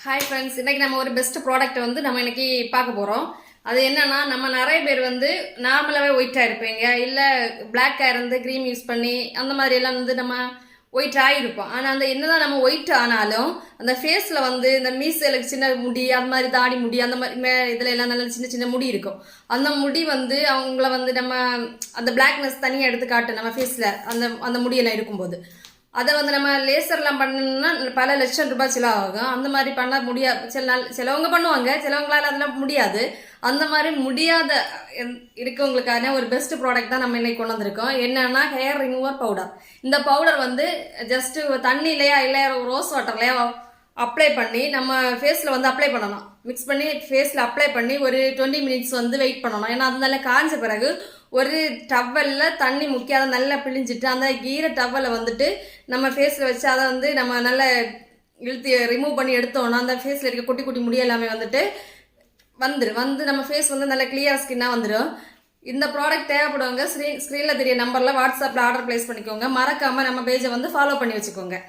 Hi friends, இன்னைக்கு நம்ம ஒரு பெஸ்ட் ப்ராடக்ட் வந்து நம்ம இன்னைக்கு பார்க்க போகிறோம். அது என்னன்னா, நம்ம நிறைய பேர் வந்து நார்மலாகவே ஒயிட்டாக இருப்பீங்க, இல்லை பிளாக்காக இருந்து க்ரீம் யூஸ் பண்ணி அந்த மாதிரி எல்லாம் வந்து நம்ம ஒயிட் ஆகிருப்போம். ஆனால் அந்த என்னதான் நம்ம ஒயிட் ஆனாலும் அந்த ஃபேஸில் வந்து இந்த மீசலுக்கு சின்ன முடி, அந்த மாதிரி தாடி முடி, அந்த மாதிரி இதில் எல்லாம் நல்ல சின்ன சின்ன முடி இருக்கும். அந்த முடி வந்து அவங்கள வந்து நம்ம அந்த பிளாக்னஸ் தனியாக எடுத்து காட்டும் நம்ம ஃபேஸில் அந்த அந்த முடியெல்லாம் இருக்கும்போது. அதை வந்து நம்ம லேசர்லாம் பண்ணணும்னா பல லட்சம் ரூபாய் செலவாகும். அந்த மாதிரி பண்ண முடியாது. சில நாள் சிலவங்க பண்ணுவாங்க, சிலவங்களால அதெல்லாம் முடியாது. அந்த மாதிரி முடியாத இருக்கவங்களுக்கான ஒரு பெஸ்ட் ப்ராடக்ட் தான் நம்ம இன்னைக்கு கொண்டு வந்திருக்கோம். என்னன்னா, ஹேர் ரிமூவர் பவுடர். இந்த பவுடர் வந்து ஜஸ்ட் தண்ணிலையா இல்லை ரோஸ் வாட்டர்லையா அப்ளை பண்ணி நம்ம ஃபேஸில் வந்து அப்ளை பண்ணணும். மிக்ஸ் பண்ணி ஃபேஸில் அப்ளை பண்ணி ஒரு 20 மினிட்ஸ் வந்து வெயிட் பண்ணணும். ஏன்னா அது நல்லா காய்ஞ்ச பிறகு ஒரு டவலில் தண்ணி முக்கியாத நல்லா பிழிஞ்சிட்டு அந்த ஈர டவலை வந்துட்டு நம்ம ஃபேஸில் வச்சு அதை வந்து நம்ம நல்லா இழுத்து ரிமூவ் பண்ணி எடுத்தோம்னா அந்த ஃபேஸில் இருக்க குட்டி குட்டி முடி எல்லாமே வந்துட்டு வந்து நம்ம ஃபேஸ் வந்து நல்லா கிளியர் ஸ்கின்னாக வந்துடும். இந்த ப்ராடக்ட் தேவைப்படுவாங்க. ஸ்க்ரீனில் தெரிய நம்பரில் வாட்ஸ்அப்பில் ஆர்டர் ப்ளேஸ் பண்ணிக்கோங்க. மறக்காமல் நம்ம பேஜை வந்து ஃபாலோ பண்ணி வச்சுக்கோங்க.